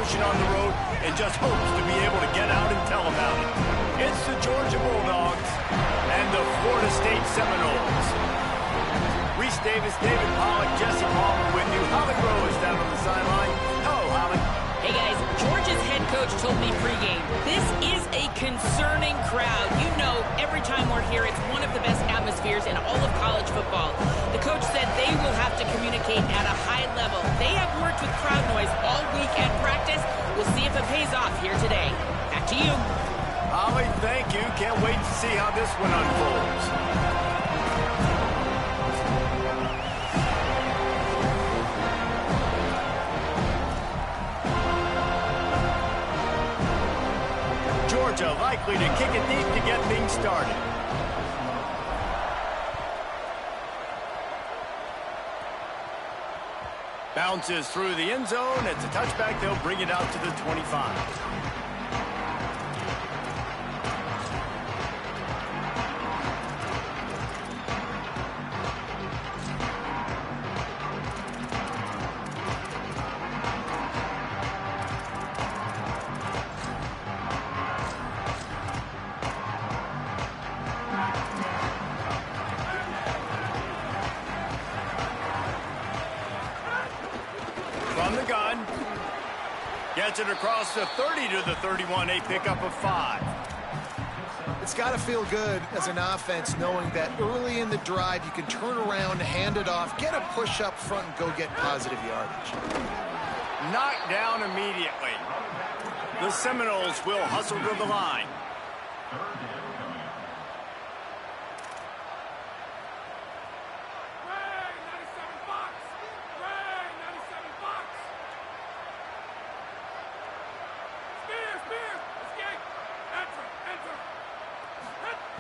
promotion on the road and just hopes to be able to get out and tell about it. It's the Georgia Bulldogs and the Florida State Seminoles. Reese Davis, David Pollack, Jesse Palmer with you. Holland Rowe is down on the sideline. Hello, Holland. Hey, guys. Georgia's head coach told me pregame, this is a concerning crowd. You know, every time we're here, it's one of the best atmospheres in all of college football. The coach said they will have to communicate at a high level. They have worked with crowd noise all week at practice. We'll see if it pays off here today. Back to you. Holly, thank you. Can't wait to see how this one unfolds. Georgia likely to kick it deep to get things started. Bounces through the end zone. It's a touchback. They'll bring it out to the 25. From the gun. Gets it across the 30 to the 31. A pickup of 5. It's got to feel good as an offense knowing that early in the drive you can turn around, hand it off, get a push up front, and go get positive yardage. Knocked down immediately. The Seminoles will hustle to the line.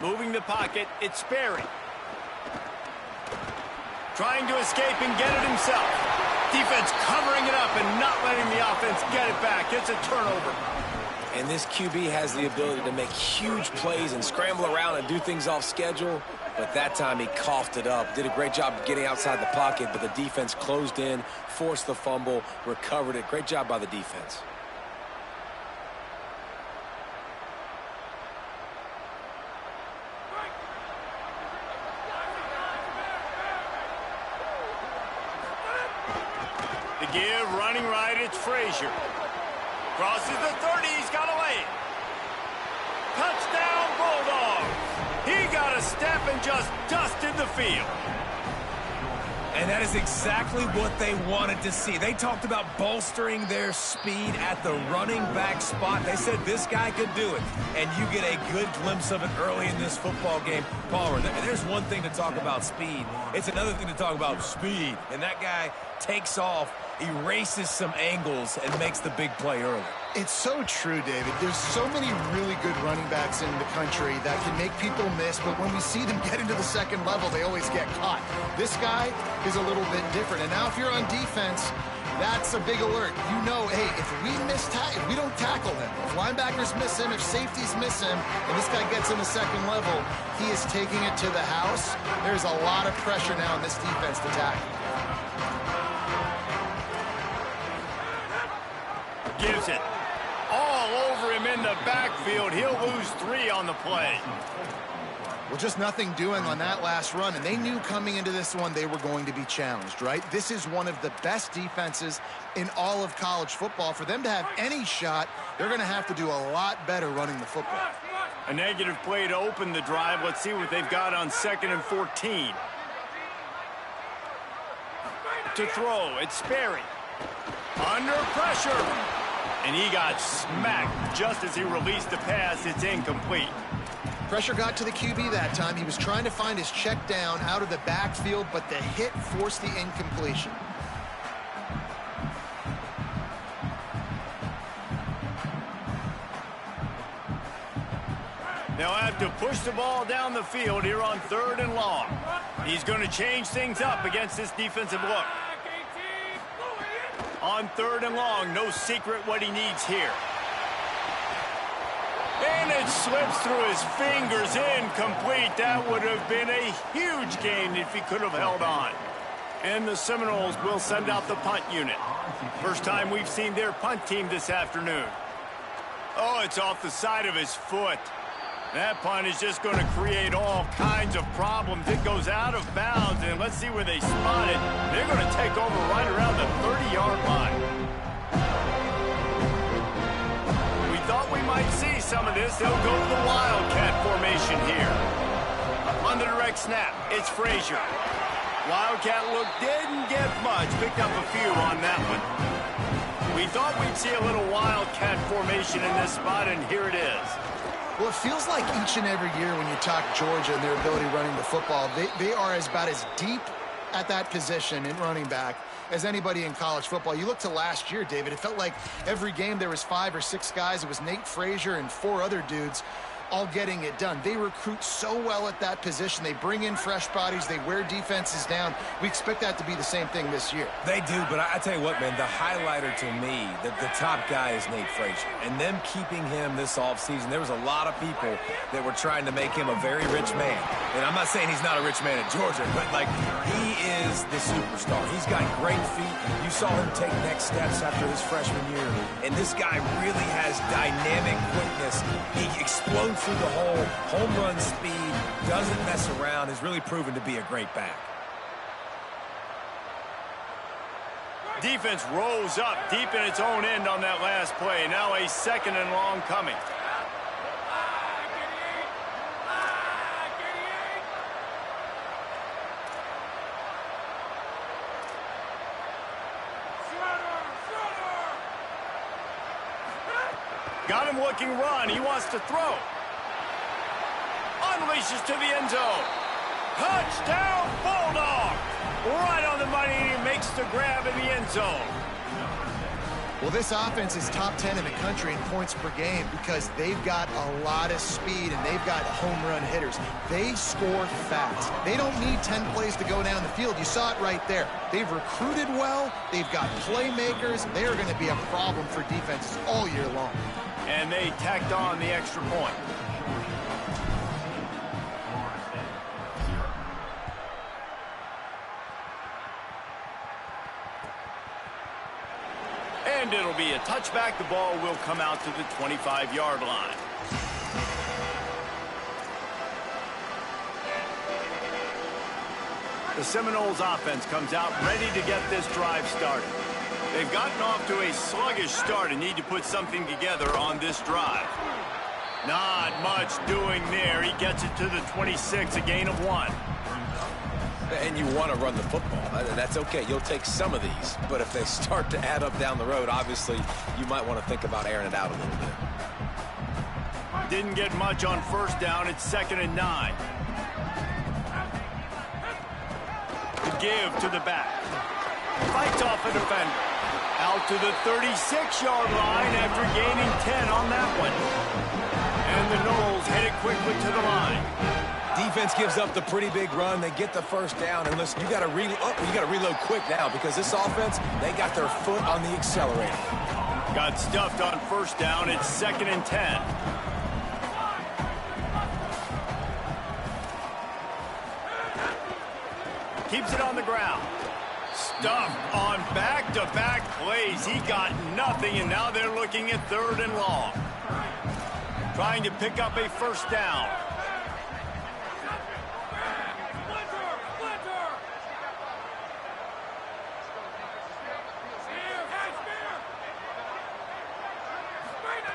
Moving the pocket, it's Sperry. Trying to escape and get it himself. Defense covering it up and not letting the offense get it back. It's a turnover. And this QB has the ability to make huge plays and scramble around and do things off schedule. But that time he coughed it up. Did a great job of getting outside the pocket, but the defense closed in, forced the fumble, recovered it. Great job by the defense. Give, running right, it's Frazier. Crosses the 30, he's got a lane. Touchdown, Bulldogs. He got a step and just dusted the field. And that is exactly what they wanted to see. They talked about bolstering their speed at the running back spot. They said this guy could do it. And you get a good glimpse of it early in this football game. Palmer, there's one thing to talk about speed. It's another thing to talk about speed. And that guy takes off, erases some angles, and makes the big play early. It's so true, David. There's so many really good running backs in the country that can make people miss, but when we see them get into the second level, they always get caught. This guy is a little bit different. And now if you're on defense, that's a big alert. You know, hey, if we don't tackle him, if linebackers miss him, if safeties miss him, and this guy gets in the second level, he is taking it to the house. There's a lot of pressure now on this defense to tackle. Gives it all over him in the backfield. He'll lose 3 on the play. Well, just nothing doing on that last run, and they knew coming into this one they were going to be challenged, right? This is one of the best defenses in all of college football. For them to have any shot, they're going to have to do a lot better running the football. A negative play to open the drive. Let's see what they've got on 2nd and 14. To throw, it's Sperry. Under pressure. And he got smacked just as he released the pass. It's incomplete. Pressure got to the QB that time. He was trying to find his check down out of the backfield, but the hit forced the incompletion. They'll have to push the ball down the field here on 3rd and long. He's going to change things up against this defensive look. On 3rd and long, no secret what he needs here. And it slips through his fingers, incomplete. That would have been a huge gain if he could have held on. And the Seminoles will send out the punt unit. First time we've seen their punt team this afternoon. Oh, it's off the side of his foot. That punt is just going to create all kinds of problems. It goes out of bounds, and let's see where they spot it. They're going to take over right around the 30-yard line. We thought we might see some of this. They'll go to the Wildcat formation here. On the direct snap, it's Frazier. Wildcat look didn't get much. Picked up a few on that one. We thought we'd see a little Wildcat formation in this spot, and here it is. Well, it feels like each and every year when you talk Georgia and their ability running the football, they are about as deep at that position in running back as anybody in college football. You look to last year, David, it felt like every game there was 5 or 6 guys. It was Nate Frazier and 4 other dudes all getting it done. They recruit so well at that position. They bring in fresh bodies. They wear defenses down. We expect that to be the same thing this year. They do, but I tell you what, man, the highlighter to me, the top guy is Nate Frazier. And them keeping him this offseason, there was a lot of people that were trying to make him a very rich man. And I'm not saying he's not a rich man at Georgia, but, like, he is the superstar. He's got great feet. You saw him take next steps after his freshman year. And this guy really has dynamic quickness. He explodes through the hole, home run speed, doesn't mess around, has really proven to be a great back. Defense rolls up deep in its own end on that last play. Now a 2nd and long coming. Got him looking run. He wants to throw. Unleashes to the end zone. Touchdown, Bulldogs! Right on the money, and he makes the grab in the end zone. Well, this offense is top 10 in the country in points per game because they've got a lot of speed and they've got home run hitters. They score fast. They don't need 10 plays to go down the field. You saw it right there. They've recruited well. They've got playmakers. They are going to be a problem for defenses all year long. And they tacked on the extra point. And it'll be a touchback. The ball will come out to the 25-yard line. The Seminoles offense comes out ready to get this drive started. They've gotten off to a sluggish start and need to put something together on this drive. Not much doing there. He gets it to the 26, a gain of 1. And you want to run the football. That's okay. You'll take some of these. But if they start to add up down the road, obviously, you might want to think about airing it out a little bit. Didn't get much on first down. It's 2nd and 9. To give to the back. Fights off a defender. Out to the 36-yard line after gaining 10 on that one. And the Noles headed quickly to the line. Defense gives up the pretty big run. They get the first down. And listen, you got to reload quick now because this offense, they got their foot on the accelerator. Got stuffed on first down. It's 2nd and 10. Keeps it on the ground. Stuffed on back-to-back plays. He got nothing, and now they're looking at 3rd and long. Trying to pick up a first down.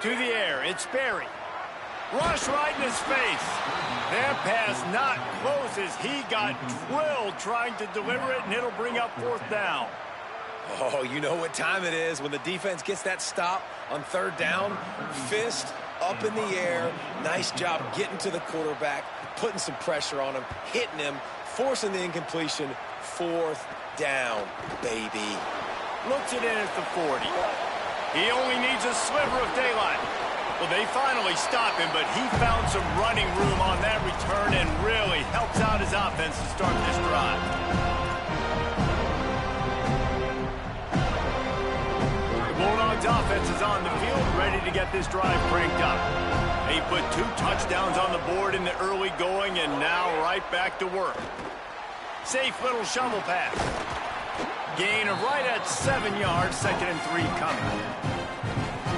To the air, it's Berry. Rush right in his face. That pass not close as he got drilled trying to deliver it, and it'll bring up 4th down. Oh, you know what time it is when the defense gets that stop on 3rd down. Fist up in the air. Nice job getting to the quarterback, putting some pressure on him, hitting him, forcing the incompletion. 4th down, baby. Looks it in at the 40. He only needs a sliver of daylight. Well, they finally stop him, but he found some running room on that return and really helps out his offense to start this drive. The Bulldogs offense is on the field, ready to get this drive cranked up. They put 2 touchdowns on the board in the early going and now right back to work. Safe little shovel pass. Gain of right at 7 yards, 2nd and 3 coming.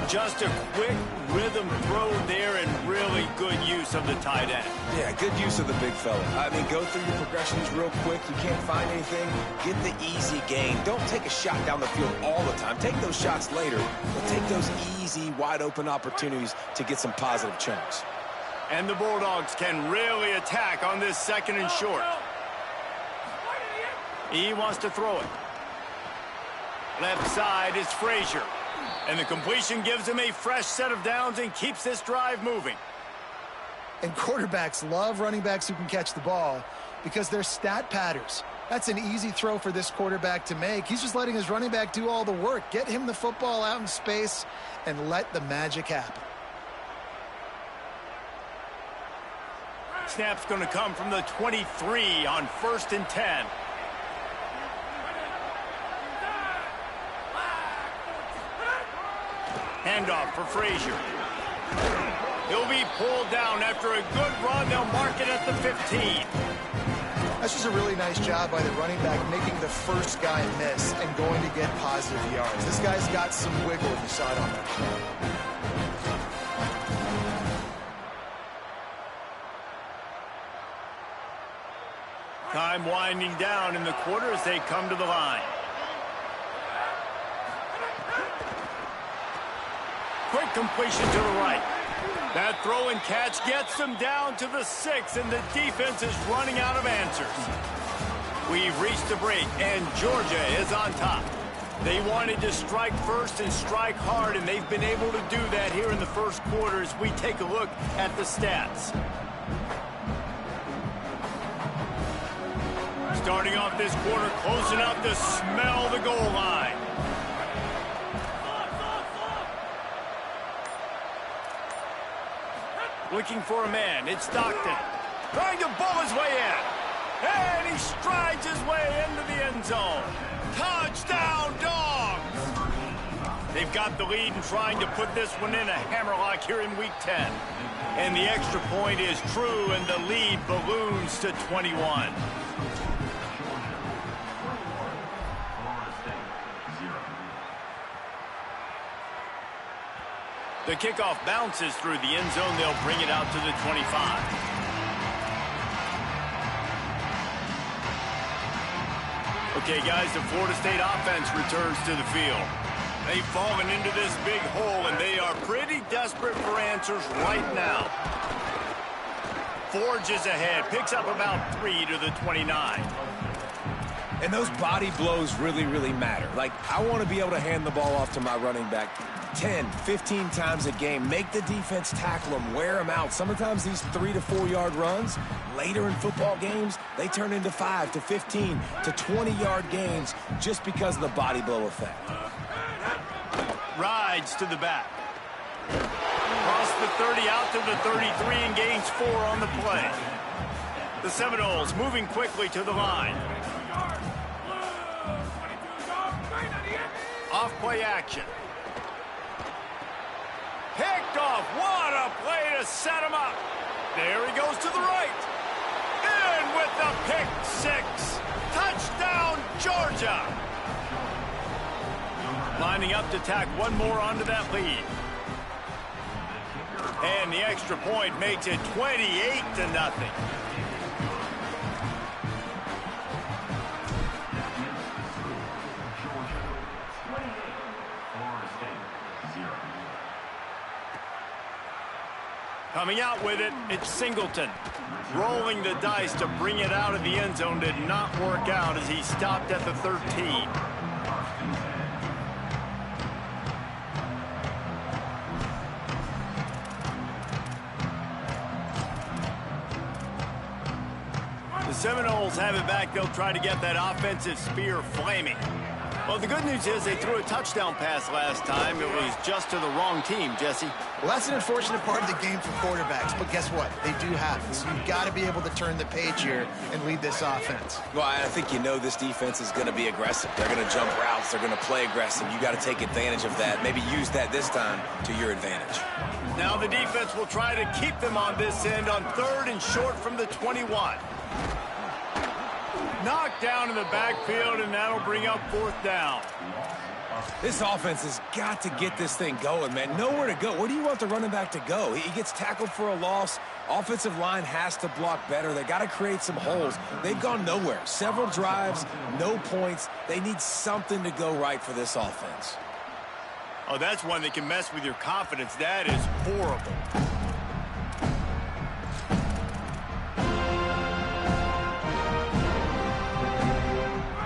Just a quick rhythm throw there and really good use of the tight end. Yeah, good use of the big fella. I mean, go through your progressions real quick. You can't find anything. Get the easy gain. Don't take a shot down the field all the time. Take those shots later, but take those easy, wide-open opportunities to get some positive chunks. And the Bulldogs can really attack on this 2nd and short. He wants to throw it. Left side is Frazier. And the completion gives him a fresh set of downs and keeps this drive moving. And quarterbacks love running backs who can catch the ball because they're stat patters. That's an easy throw for this quarterback to make. He's just letting his running back do all the work. Get him the football out in space and let the magic happen. Snap's going to come from the 23 on 1st and 10. Handoff for Frazier. He'll be pulled down after a good run. They'll mark it at the 15. That's just a really nice job by the running back making the first guy miss and going to get positive yards. This guy's got some wiggle if you saw it on that play. Time winding down in the quarter as they come to the line. Quick completion to the right. That throw and catch gets them down to the 6, and the defense is running out of answers. We've reached the break, and Georgia is on top. They wanted to strike first and strike hard, and they've been able to do that here in the first quarter as we take a look at the stats. Starting off this quarter close enough to smell the goal line. Looking for a man. It's Stockton. Trying to bull his way in. And he strides his way into the end zone. Touchdown, Dogs! They've got the lead and trying to put this one in a hammerlock here in Week 10. And the extra point is true, and the lead balloons to 21. The kickoff bounces through the end zone. They'll bring it out to the 25. Okay, guys, the Florida State offense returns to the field. They've fallen into this big hole, and they are pretty desperate for answers right now. Forges ahead, picks up about 3 to the 29. And those body blows really, really matter. Like, I want to be able to hand the ball off to my running back 10, 15 times a game. Make the defense tackle them, wear them out. Sometimes these 3 to 4 yard runs, later in football games, they turn into 5 to 15 to 20 yard gains just because of the body blow effect. Rides to the back. Across the 30 out to the 33 and gains 4 on the play. The Seminoles moving quickly to the line. Off play action. Picked off. What a play to set him up. There he goes to the right. In with the pick 6. Touchdown, Georgia. Lining up to tack one more onto that lead. And the extra point makes it 28 to nothing. Coming out with it, it's Singleton. Rolling the dice to bring it out of the end zone did not work out as he stopped at the 13. The Seminoles have it back. They'll try to get that offensive spear flaming. Well, the good news is they threw a touchdown pass last time. It was just to the wrong team, Jesse. Well, that's an unfortunate part of the game for quarterbacks, but guess what? They do have it. So you've got to be able to turn the page here and lead this offense. Well, I think you know this defense is going to be aggressive. They're going to jump routes. They're going to play aggressive. You got to take advantage of that. Maybe use that this time to your advantage. Now the defense will try to keep them on this end on 3rd and short from the 21. Knocked down in the backfield, and that'll bring up 4th down. This offense has got to get this thing going, man. Nowhere to go. Where do you want the running back to go? He gets tackled for a loss. Offensive line has to block better. They got to create some holes. They've gone nowhere. Several drives, no points. They need something to go right for this offense. Oh, that's one that can mess with your confidence. That is horrible.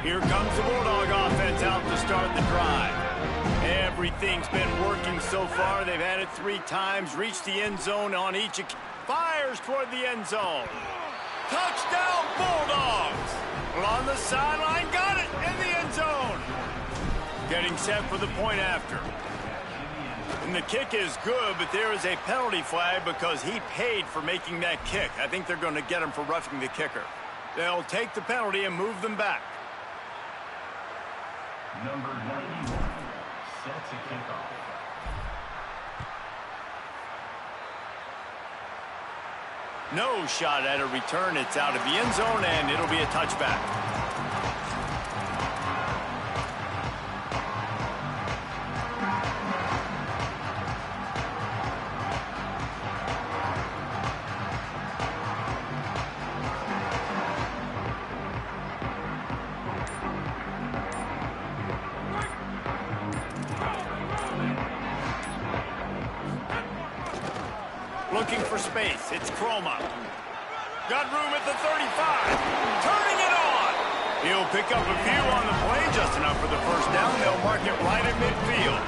Here comes the Bulldog offense out to start the drive. Everything's been working so far. They've had it 3 times, reached the end zone on each. Fires toward the end zone. Touchdown, Bulldogs! Well, on the sideline, got it in the end zone. Getting set for the point after. And the kick is good, but there is a penalty flag because he paid for making that kick. I think they're going to get him for roughing the kicker. They'll take the penalty and move them back. Number 91 set to kick off. No shot at a return. It's out of the end zone, and it'll be a touchback. Looking for space. It's Chroma. Got room at the 35. Turning it on. He'll pick up a few on the play, just enough for the 1st down. They'll mark it right at midfield.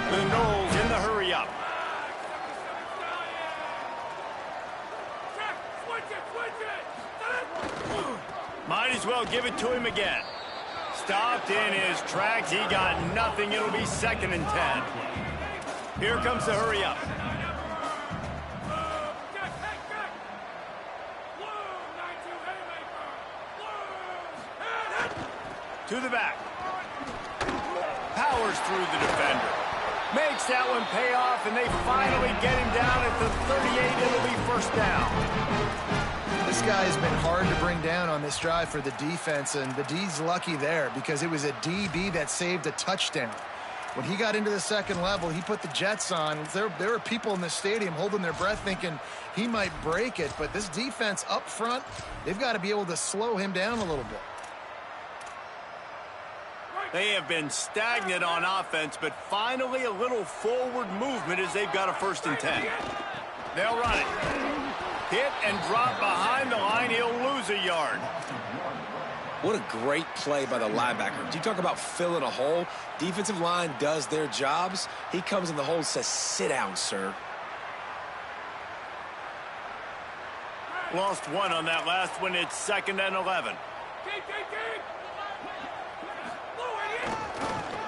The Knowles in the hurry up. Might as well give it to him again. Stopped in his tracks. He got nothing. It'll be 2nd and 10. Here comes the hurry up. To the back. Powers through the defender. Makes that one pay off, and they finally get him down at the 38. It'll be 1st down. This guy has been hard to bring down on this drive for the defense, and the D's lucky there because it was a DB that saved a touchdown. When he got into the 2nd level, he put the Jets on. There were people in the stadium holding their breath thinking he might break it, but this defense up front, they've got to be able to slow him down a little bit. They have been stagnant on offense, but finally a little forward movement as they've got a 1st and 10. They'll run it. Hit and drop behind the line. He'll lose a yard. What a great play by the linebacker. Do you talk about filling a hole? Defensive line does their jobs. He comes in the hole and says, sit down, sir. Lost 1 on that last one. It's 2nd and 11.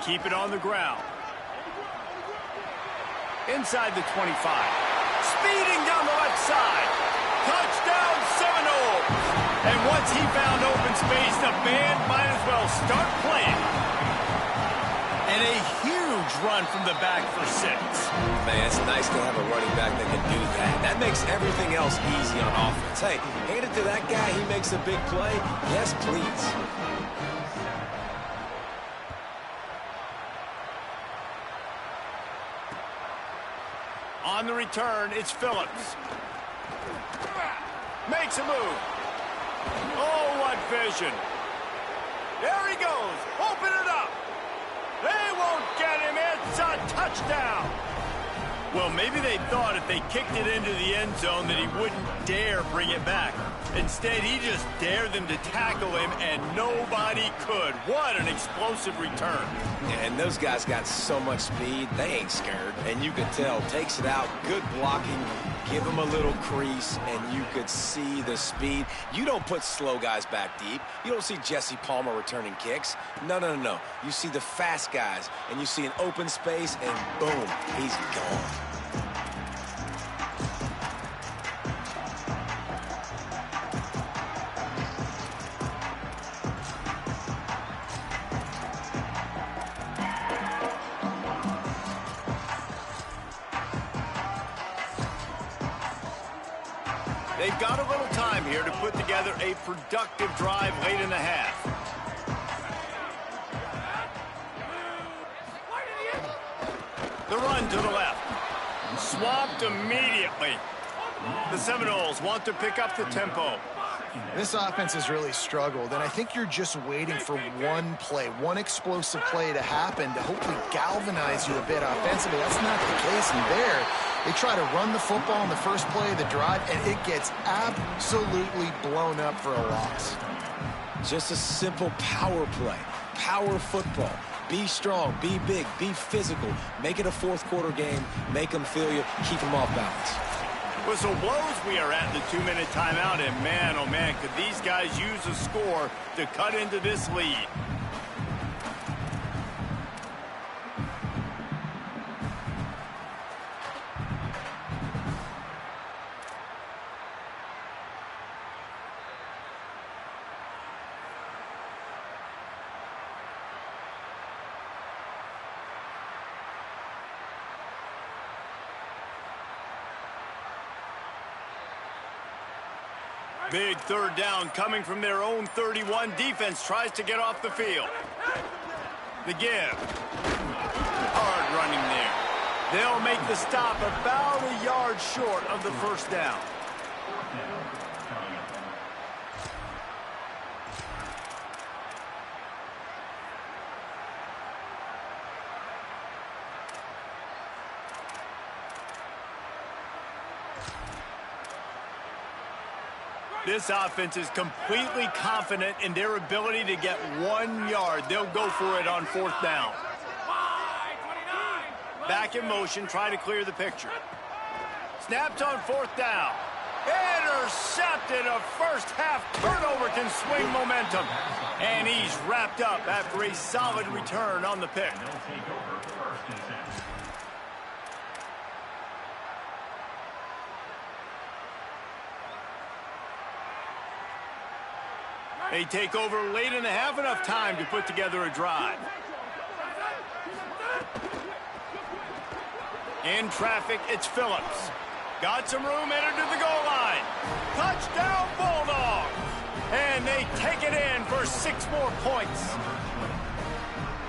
Keep it on the ground. Inside the 25. Speeding down the left side. Touchdown, Seminoles. And once he found open space, the band might as well start playing. And a huge run from the back for 6. Man, it's nice to have a running back that can do that. That makes everything else easy on offense. Hey, hand it to that guy. He makes a big play. Yes, please. On the return, it's Phillips. Makes a move. Oh, what vision. There he goes. Open it up. They won't get him. It's a touchdown. Well, maybe they thought if they kicked it into the end zone that he wouldn't dare bring it back. Instead, he just dared them to tackle him, and nobody could. What an explosive return. And those guys got so much speed, they ain't scared. And you could tell, takes it out, good blocking, give him a little crease, and you could see the speed. You don't put slow guys back deep. You don't see Jesse Palmer returning kicks. No, no, no, no. You see the fast guys, and you see an open space, and boom, he's gone. They've got a little time here to put together a productive drive late in the half. The run to the left. Swamped immediately. The Seminoles want to pick up the tempo. This offense has really struggled, and I think you're just waiting for one play, one explosive play to happen to hopefully galvanize you a bit offensively. That's not the case, and there, they try to run the football in the first play of the drive, and it gets absolutely blown up for a loss. Just a simple power play, power football. Be strong, be big, be physical. Make it a fourth-quarter game. Make them feel you, keep them off balance. Whistle blows, we are at the 2-minute timeout, and man, oh man, could these guys use a score to cut into this lead. Big third down coming from their own 31. Defense tries to get off the field. The give. Hard running there. They'll make the stop about a yard short of the first down. This offense is completely confident in their ability to get 1 yard. They'll go for it on fourth down. Back in motion, trying to clear the picture. Snapped on fourth down. Intercepted. A first half turnover can swing momentum. And he's wrapped up after a solid return on the pick. They'll take over first and 10. They take over late in the half, enough time to put together a drive. In traffic, it's Phillips. Got some room, entered to the goal line. Touchdown, Bulldogs! And they take it in for 6 more points.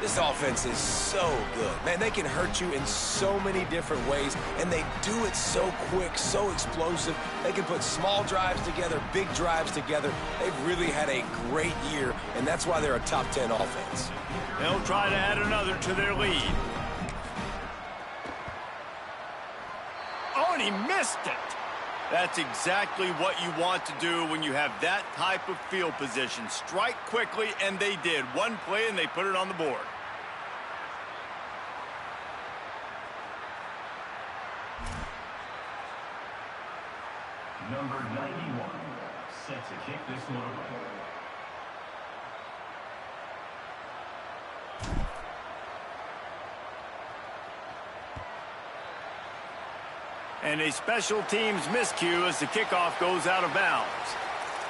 This offense is so good. Man, they can hurt you in so many different ways, and they do it so quick, so explosive. They can put small drives together, big drives together. They've really had a great year, and that's why they're a top 10 offense. They'll try to add another to their lead. Oh, and he missed it. That's exactly what you want to do when you have that type of field position. Strike quickly, and they did. One play, and they put it on the board. Number 91, set to kick this one away. And a special teams miscue as the kickoff goes out of bounds.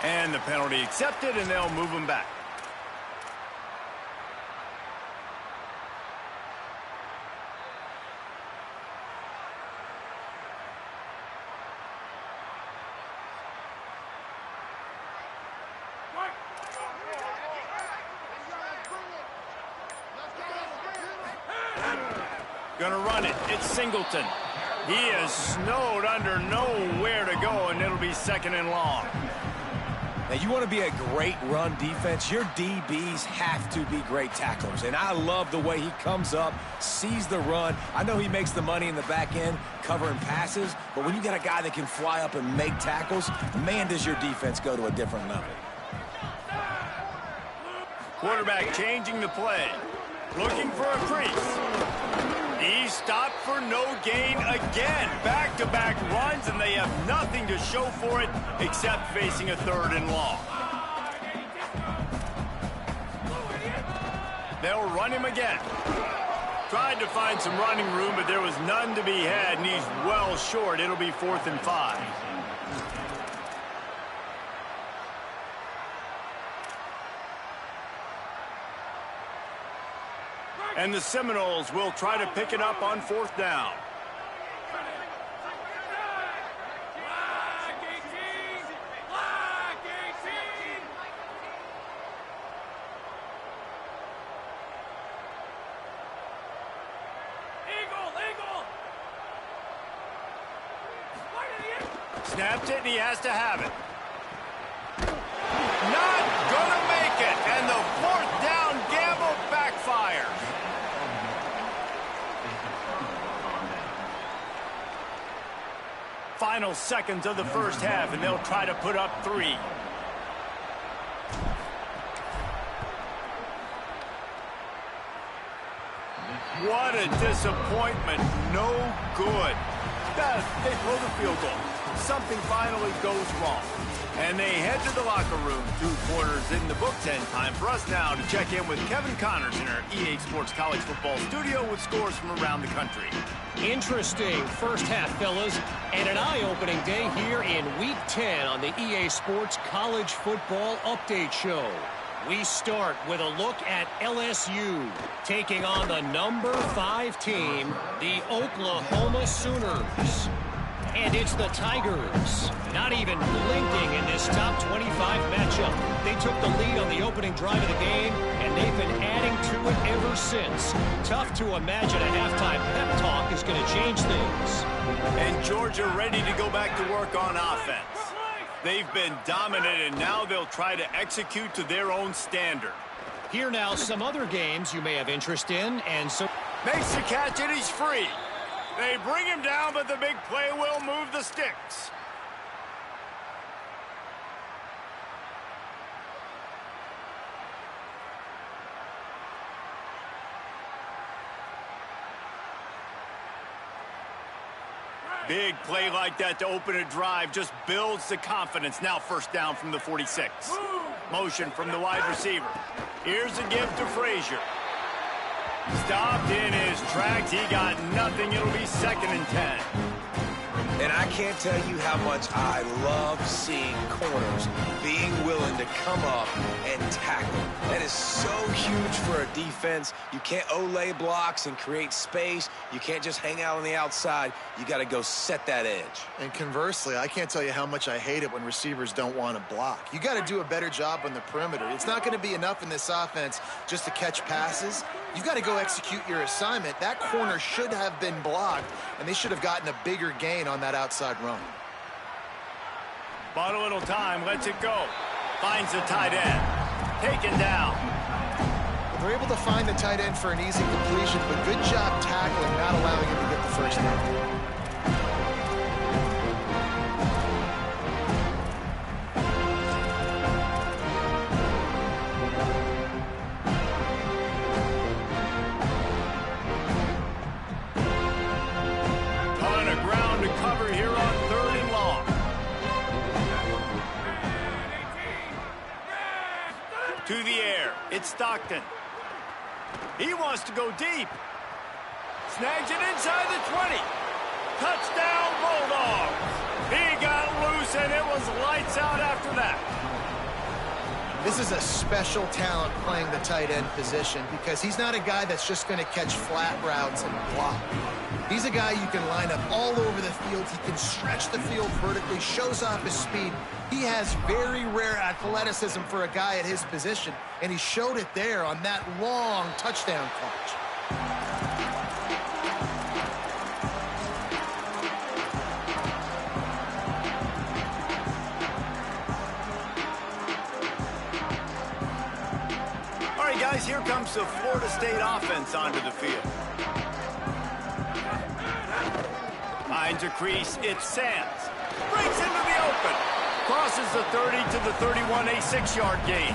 And the penalty accepted, and they'll move them back. Gonna run it. It's Singleton. He is snowed under, nowhere to go, and it'll be second and long. Now, you want to be a great run defense, your DBs have to be great tacklers. And I love the way he comes up, sees the run. I know he makes the money in the back end covering passes, but when you got a guy that can fly up and make tackles, man, does your defense go to a different level. Quarterback changing the play. Looking for a crease. He stopped for no gain again. Back-to-back runs, and they have nothing to show for it except facing a third and long. They'll run him again. Tried to find some running room, but there was none to be had, and he's well short. It'll be 4th and 5. And the Seminoles will try to pick it up on 4th down. Snapped it, and he has to have it. Not gonna make it, and the fourth down gamble backfires. Final seconds of the first half, and they'll try to put up 3. What a disappointment. No good. They throw the field goal. Something finally goes wrong. And they head to the locker room. 2 quarters in the books, and time for us now to check in with Kevin Connors in our EA Sports College Football studio with scores from around the country. Interesting first half, fellas, and an eye-opening day here in Week 10 on the EA Sports College Football Update Show. We start with a look at LSU taking on the number 5 team, the Oklahoma Sooners. And it's the Tigers, not even blinking in this top 25 matchup. They took the lead on the opening drive of the game, and they've been adding to it ever since. Tough to imagine a halftime pep talk is going to change things. And Georgia ready to go back to work on offense. They've been dominant, and now they'll try to execute to their own standard. Here now some other games you may have interest in, and so Makes the catch, and he's free. They bring him down, but the big play will move the sticks. Big play like that to open a drive just builds the confidence. Now first down from the 46. Motion from the wide receiver. Here's a give to Frazier. Stopped in his tracks. He got nothing. It'll be 2nd and 10. And I can't tell you how much I love seeing corners being willing to come up and tackle. That is so huge for a defense. You can't Olay blocks and create space. You can't just hang out on the outside. You got to go set that edge. And conversely, I can't tell you how much I hate it when receivers don't want to block. You got to do a better job on the perimeter. It's not going to be enough in this offense just to catch passes. You've got to go execute your assignment. That corner should have been blocked, and they should have gotten a bigger gain on that outside run. Bought a little time, lets it go. Finds the tight end. Taken down. They're able to find the tight end for an easy completion, but good job tackling, not allowing him to get the first down. To the air. It's Stockton. He wants to go deep. Snags it inside the 20. Touchdown, Bulldogs. He got loose, and it was lights out after that. This is a special talent playing the tight end position because he's not a guy that's just going to catch flat routes and block. He's a guy you can line up all over the field. He can stretch the field vertically, shows off his speed. He has very rare athleticism for a guy at his position, and he showed it there on that long touchdown catch. All right, guys, here comes the Florida State offense onto the field. Finds a crease, it's Sands. Breaks into the open. Crosses the 30 to the 31, a 6-yard gain.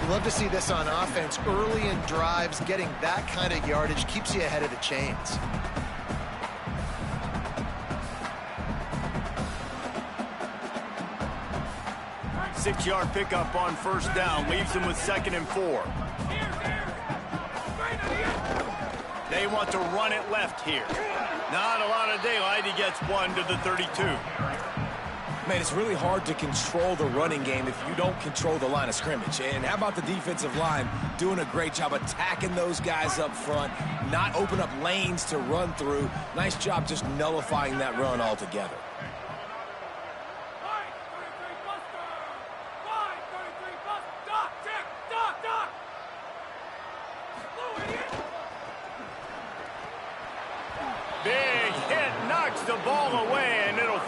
You love to see this on offense. Early in drives, getting that kind of yardage keeps you ahead of the chains. Six-yard pickup on first down. Leaves them with 2nd and 4. They want to run it left here. Not a lot of daylight. He gets 1 to the 32. Man, it's really hard to control the running game if you don't control the line of scrimmage. And how about the defensive line doing a great job attacking those guys up front, not open up lanes to run through. Nice job just nullifying that run altogether. Big hit, knocks the ball away, and it'll...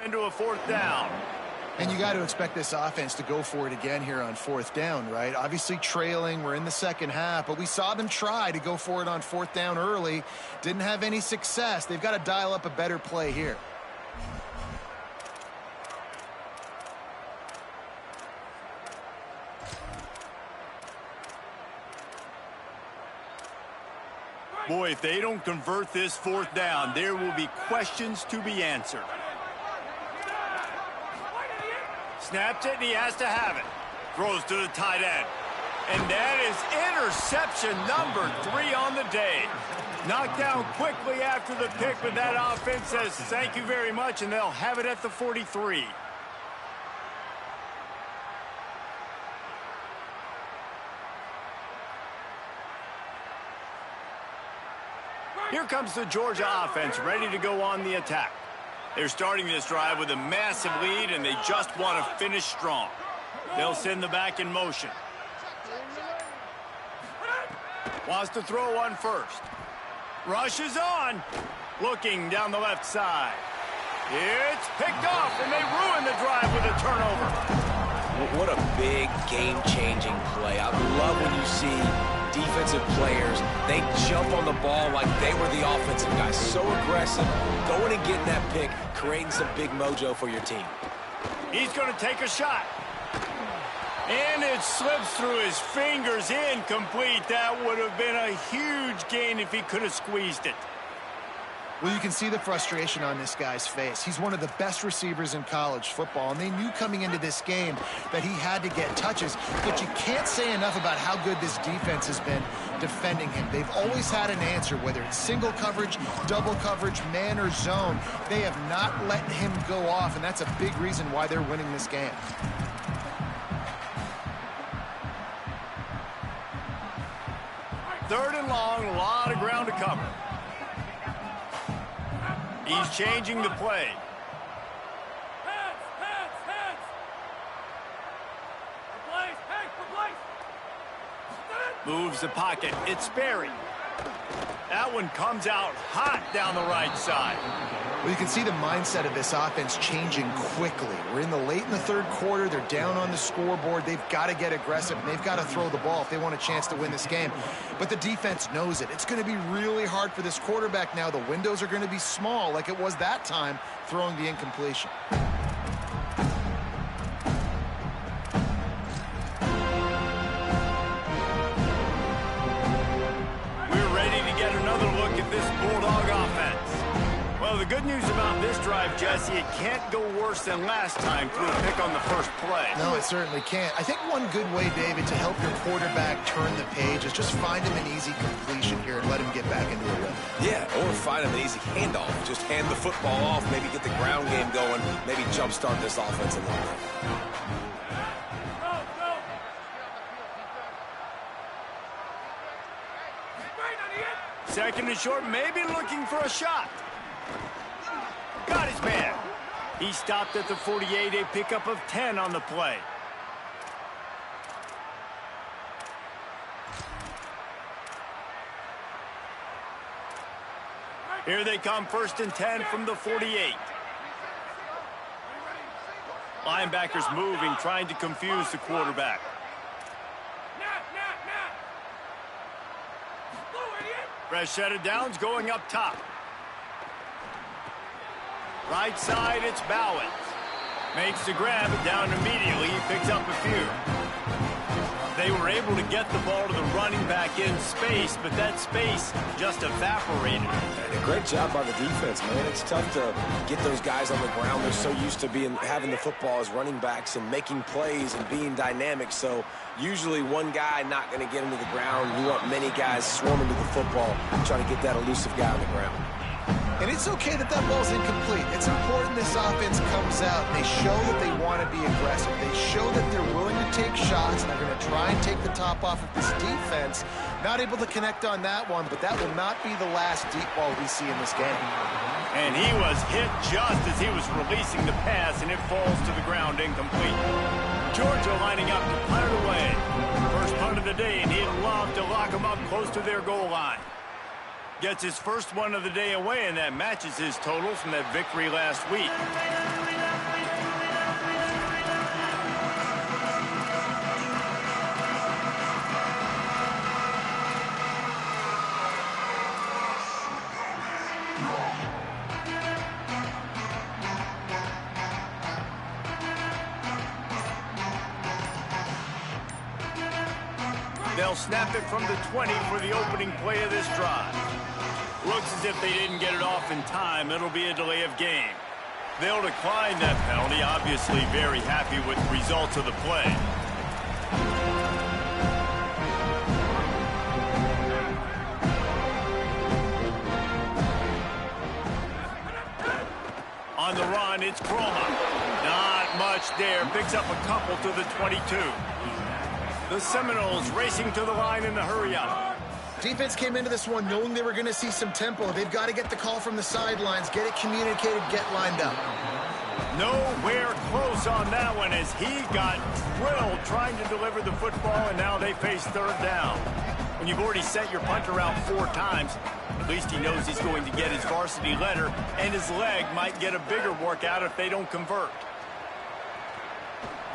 into a 4th down. And you got to expect this offense to go for it again here on 4th down, right? Obviously trailing, we're in the second half, but we saw them try to go for it on 4th down early. Didn't have any success. They've got to dial up a better play here. Boy, if they don't convert this 4th down, there will be questions to be answered. Snaps it, and he has to have it. Throws to the tight end. And that is interception number 3 on the day. Knocked down quickly after the pick, but that offense says thank you very much, and they'll have it at the 43. Here comes the Georgia offense, ready to go on the attack. They're starting this drive with a massive lead, and they just want to finish strong. They'll send the back in motion. Wants to throw one first. Rushes on. Looking down the left side. It's picked off, and they ruin the drive with a turnover. What a big game-changing play. I love when you see defensive players, they jump on the ball like they were the offensive guys. So aggressive, going and getting that pick, creating some big mojo for your team. He's going to take a shot. And it slips through his fingers, incomplete. That would have been a huge gain if he could have squeezed it. Well, you can see the frustration on this guy's face. He's one of the best receivers in college football, and they knew coming into this game that he had to get touches, but you can't say enough about how good this defense has been defending him. They've always had an answer, whether it's single coverage, double coverage, man or zone. They have not let him go off, and that's a big reason why they're winning this game. Third and long, a lot of ground to cover. He's changing the play. Moves the pocket. It's Sperry. That one comes out hot down the right side. Well, you can see the mindset of this offense changing quickly. We're late in the third quarter. They're down on the scoreboard. They've got to get aggressive, and they've got to throw the ball if they want a chance to win this game. But the defense knows it. It's going to be really hard for this quarterback now. The windows are going to be small like it was that time throwing the incompletion. We're ready to get another look at this Bulldog offense. Well, the good news about this drive, Jesse, it can't go worse than last time through a pick on the first play. No, it certainly can't. I think one good way, David, to help your quarterback turn the page is just find him an easy completion here and let him get back into a rhythm. Yeah, or find him an easy handoff. Just hand the football off, maybe get the ground game going, maybe jumpstart this offense a little bit. Second and short, maybe looking for a shot. Got his man. He stopped at the 48, a pickup of 10 on the play. Here they come, 1st and 10 from the 48. Linebackers moving, trying to confuse the quarterback. Fresh set of downs going up top. Right side, it's Bowens. Makes the grab, it down immediately. He picks up a few. They were able to get the ball to the running back in space, but that space just evaporated. And a great job by the defense, man. It's tough to get those guys on the ground. They're so used to having the football as running backs and making plays and being dynamic. So usually one guy not going to get him to the ground. You want many guys swarming to the football, trying to get that elusive guy on the ground. And it's okay that that ball's incomplete. It's important this offense comes out. They show that they want to be aggressive. They show that they're willing to take shots. They're going to try and take the top off of this defense. Not able to connect on that one, but that will not be the last deep ball we see in this game. And he was hit just as he was releasing the pass, and it falls to the ground incomplete. Georgia lining up to punt it away. First punt of the day, and he'd love to lock them up close to their goal line. Gets his first one of the day away, and that matches his total from that victory last week. They'll snap it from the 20 for the opening play of this drive. Looks as if they didn't get it off in time. It'll be a delay of game. They'll decline that penalty, obviously very happy with the results of the play. On the run, it's Croma. Not much there. Picks up a couple to the 22. The Seminoles racing to the line in the hurry-up. Defense came into this one knowing they were going to see some tempo. They've got to get the call from the sidelines, get it communicated, get lined up. Nowhere close on that one as he got drilled trying to deliver the football, and now they face third down. When you've already sent your punter out 4 times, at least he knows he's going to get his varsity letter, and his leg might get a bigger workout if they don't convert.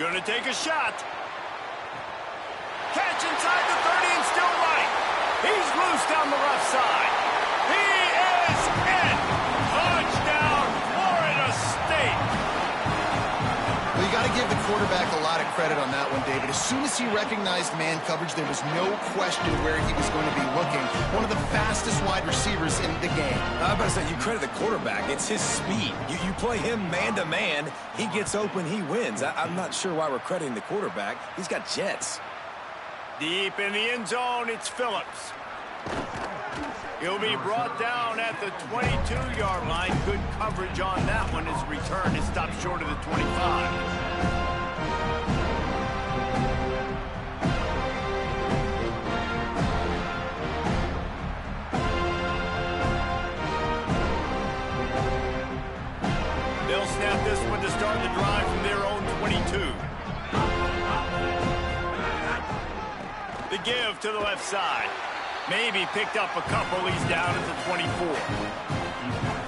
Gonna take a shot. Catch inside the 30 and still right. He's loose down the left side. He is in. Touchdown, Florida State. Well, you got to give the quarterback a lot of credit on that one, David. As soon as he recognized man coverage, there was no question where he was going to be looking. One of the fastest wide receivers in the game. I was about to say, you credit the quarterback. It's his speed. You play him man-to-man, he gets open, he wins. I'm not sure why we're crediting the quarterback. He's got jets. Deep in the end zone, it's Phillips. He'll be brought down at the 22-yard line. Good coverage on that one. His return is stopped short of the 25. They'll snap this one to start the drive from their own 22. The give to the left side. Maybe picked up a couple. He's down at the 24.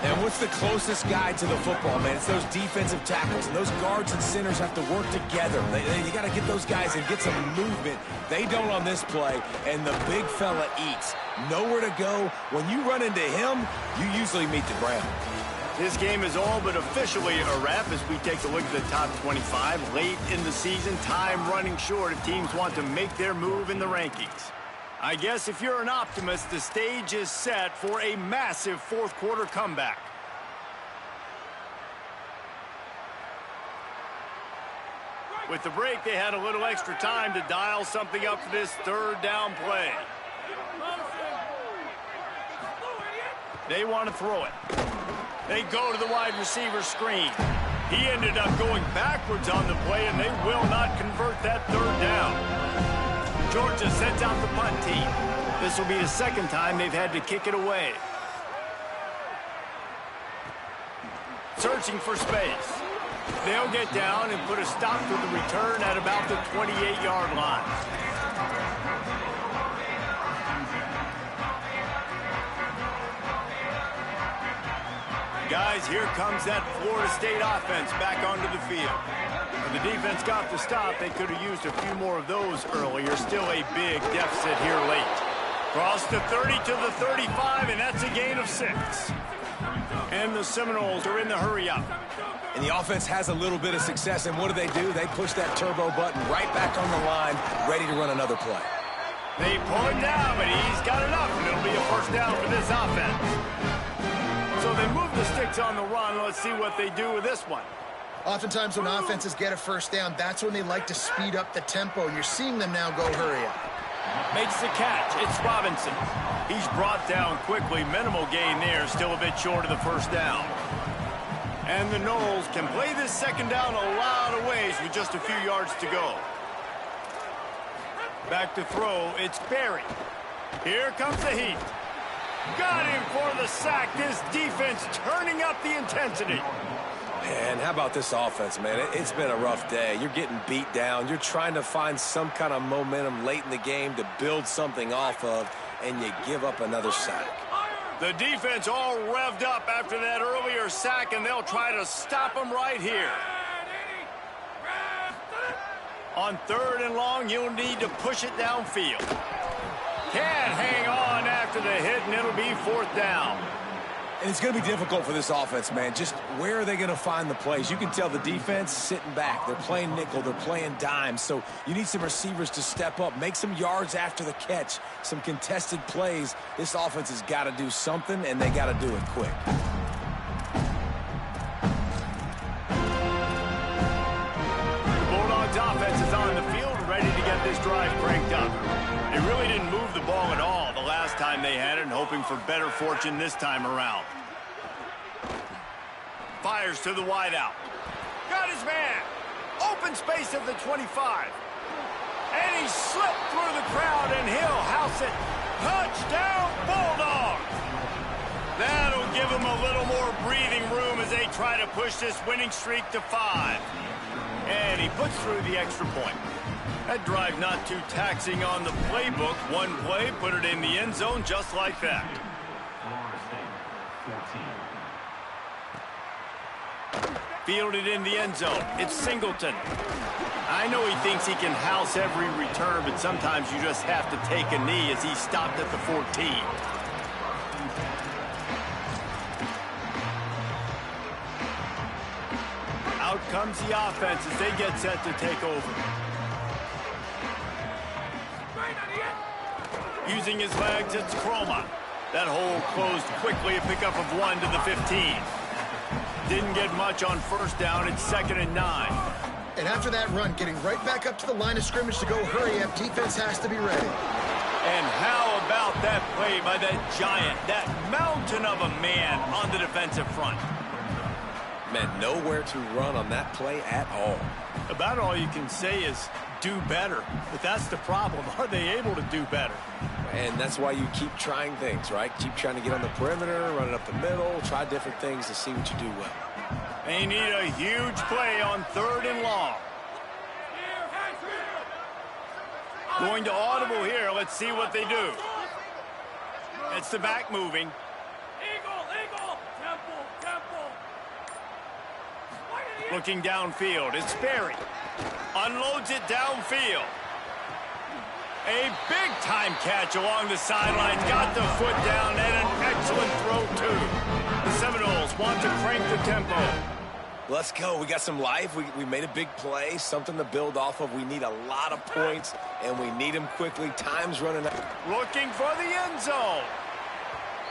And what's the closest guy to the football, man? It's those defensive tackles. And those guards and centers have to work together. You got to get those guys and get some movement. They don't on this play, and the big fella eats. Nowhere to go. When you run into him, you usually meet the ground. This game is all but officially a wrap as we take a look at the top 25. Late in the season, time running short if teams want to make their move in the rankings. I guess if you're an optimist, the stage is set for a massive fourth-quarter comeback. With the break, they had a little extra time to dial something up for this third down play. They want to throw it. They go to the wide receiver screen. He ended up going backwards on the play, and they will not convert that third down. Georgia sends out the punt team. This will be the second time they've had to kick it away. Searching for space. They'll get down and put a stop to the return at about the 28-yard line. Guys, here comes that Florida State offense back onto the field. When the defense got the stop, they could have used a few more of those earlier. Still a big deficit here late. Cross the 30 to the 35, and that's a gain of 6. And the Seminoles are in the hurry-up. And the offense has a little bit of success, and what do? They push that turbo button right back on the line, ready to run another play. They pull him down, but he's got enough, and it'll be a first down for this offense. So they move the sticks on the run. Let's see what they do with this one. Oftentimes when offenses get a first down, that's when they like to speed up the tempo, and you're seeing them now go hurry up. Makes the catch. It's Robinson. He's brought down quickly. Minimal gain there. Still a bit short of the first down. And the Noles can play this second down a lot of ways with just a few yards to go. Back to throw. It's Berry. Here comes the heat. Got him for the sack. This defense turning up the intensity. And how about this offense, man? It's been a rough day. You're getting beat down. You're trying to find some kind of momentum late in the game to build something off of, and you give up another sack. The defense all revved up after that earlier sack, and they'll try to stop them right here. On 3rd and long, you'll need to push it downfield. Can't hang on after the hit, and it'll be 4th down. And it's going to be difficult for this offense, man. Just where are they going to find the plays? You can tell the defense sitting back. They're playing nickel. They're playing dime. So you need some receivers to step up, make some yards after the catch, some contested plays. This offense has got to do something, and they got to do it quick. The Bulldogs offense is on the field, ready to get this drive cranked up. They really didn't move the ball at all the last time they had it, and hoping for better fortune this time around. Fires to the wideout. Got his man. Open space at the 25. And he slipped through the crowd, and he'll house it. Touchdown, Bulldogs! That'll give them a little more breathing room as they try to push this winning streak to 5. And he puts through the extra point. That drive not too taxing on the playbook. One play, put it in the end zone just like that. Florida State, 14. Fielded in the end zone. It's Singleton. I know he thinks he can house every return, but sometimes you just have to take a knee as he stopped at the 14. Out comes the offense as they get set to take over. Using his legs, it's Chroma. That hole closed quickly, a pickup of 1 to the 15. Didn't get much on first down. It's 2nd and 9. And after that run, getting right back up to the line of scrimmage to go hurry up, defense has to be ready. And how about that play by that giant, that mountain of a man on the defensive front? Man, nowhere to run on that play at all. About all you can say is do better. But that's the problem. Are they able to do better? And that's why you keep trying things, right? Keep trying to get on the perimeter, run it up the middle, try different things to see what you do well. They need a huge play on 3rd and long. Going to audible here. Let's see what they do. It's the back moving. Looking downfield. It's Sperry. Unloads it downfield. A big-time catch along the sidelines. Got the foot down and an excellent throw, too. The Seminoles want to crank the tempo. Let's go. We got some life. We made a big play, something to build off of. We need a lot of points, and we need them quickly. Time's running out. Looking for the end zone.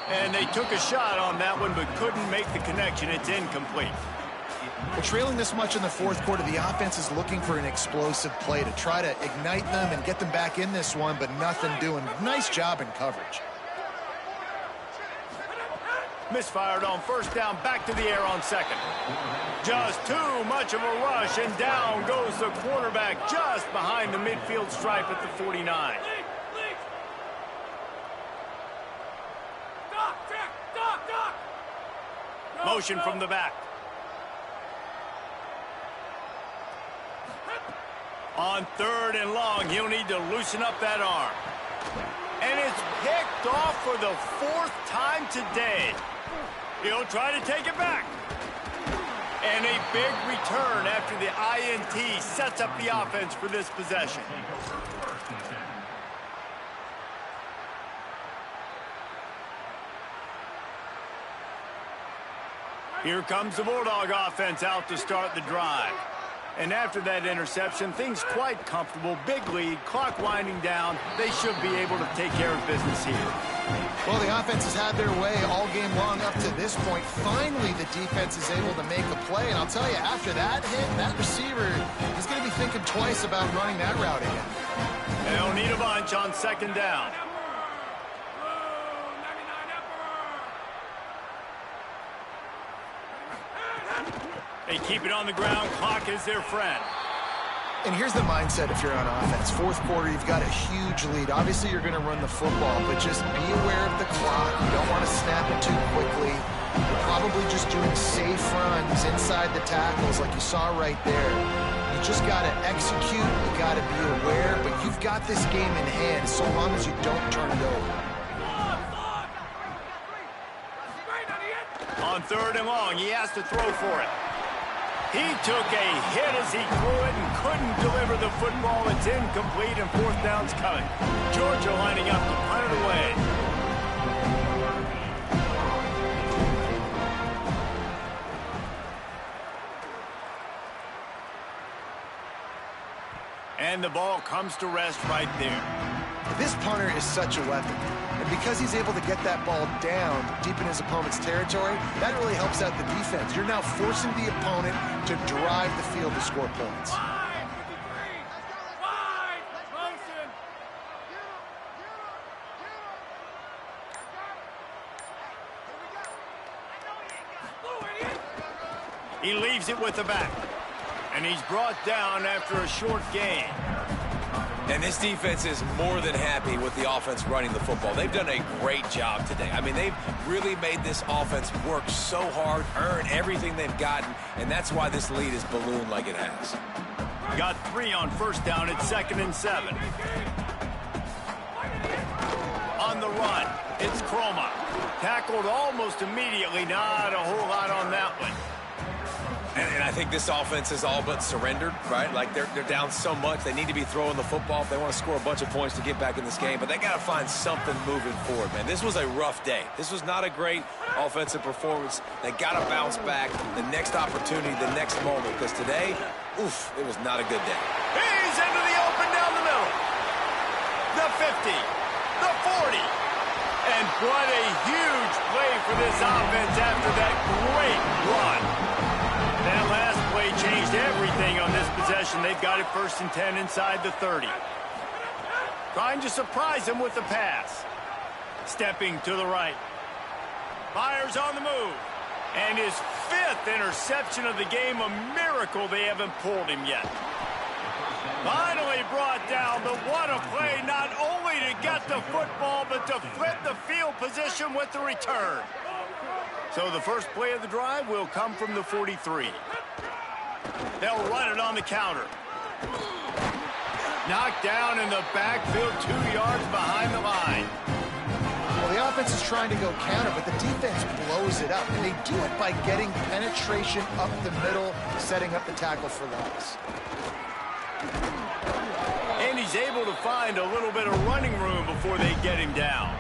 And they took a shot on that one, but couldn't make the connection. It's incomplete. Well, trailing this much in the fourth quarter, the offense is looking for an explosive play to try to ignite them and get them back in this one, but nothing doing. Nice job in coverage. Misfired on first down, back to the air on 2nd. Just too much of a rush, and down goes the quarterback just behind the midfield stripe at the 49. Motion from the back. On 3rd and long, he'll need to loosen up that arm. And it's picked off for the 4th time today. He'll try to take it back. And a big return after the INT sets up the offense for this possession. Here comes the Bulldog offense out to start the drive. And after that interception, things quite comfortable. Big lead, clock winding down. They should be able to take care of business here. Well, the offense has had their way all game long up to this point. Finally, the defense is able to make a play. And I'll tell you, after that hit, that receiver is going to be thinking twice about running that route again. They'll need a bunch on 2nd down. They keep it on the ground. Clock is their friend. And here's the mindset if you're on offense. Fourth quarter, you've got a huge lead. Obviously, you're going to run the football, but just be aware of the clock. You don't want to snap it too quickly. You're probably just doing safe runs inside the tackles like you saw right there. You just got to execute. You got to be aware, but you've got this game in hand so long as you don't turn it over. On 3rd and long, he has to throw for it. He took a hit as he threw it and couldn't deliver the football. It's incomplete, and 4th down's coming. Georgia lining up to punt it away. And the ball comes to rest right there. This punter is such a weapon. And because he's able to get that ball down deep in his opponent's territory, that really helps out the defense. You're now forcing the opponent to drive the field to score points. He leaves it with the back. And he's brought down after a short gain. And this defense is more than happy with the offense running the football. They've done a great job today. I mean, they've really made this offense work so hard, earn everything they've gotten, and that's why this lead is ballooned like it has. Got 3 on first down at 2nd and 7. On the run, it's Croma. Tackled almost immediately. Not a whole lot on that one. And I think this offense is all but surrendered, right? Like they're down so much. They need to be throwing the football if they want to score a bunch of points to get back in this game. But they got to find something moving forward, man. This was a rough day. This was not a great offensive performance. They got to bounce back the next opportunity, the next moment. Because today, oof, it was not a good day. He's into the open down the middle. The 50, the 40. And what a huge play for this offense after that great run. That last play changed everything on this possession. They've got it 1st and 10 inside the 30. Trying to surprise him with the pass. Stepping to the right. Fires on the move. And his 5th interception of the game. A miracle they haven't pulled him yet. Finally brought down, but what a play, not only to get the football, but to flip the field position with the return. So the first play of the drive will come from the 43. They'll run it on the counter. Knocked down in the backfield, 2 yards behind the line. Well, the offense is trying to go counter, but the defense blows it up. And they do it by getting penetration up the middle, setting up the tackle for loss. And he's able to find a little bit of running room before they get him down.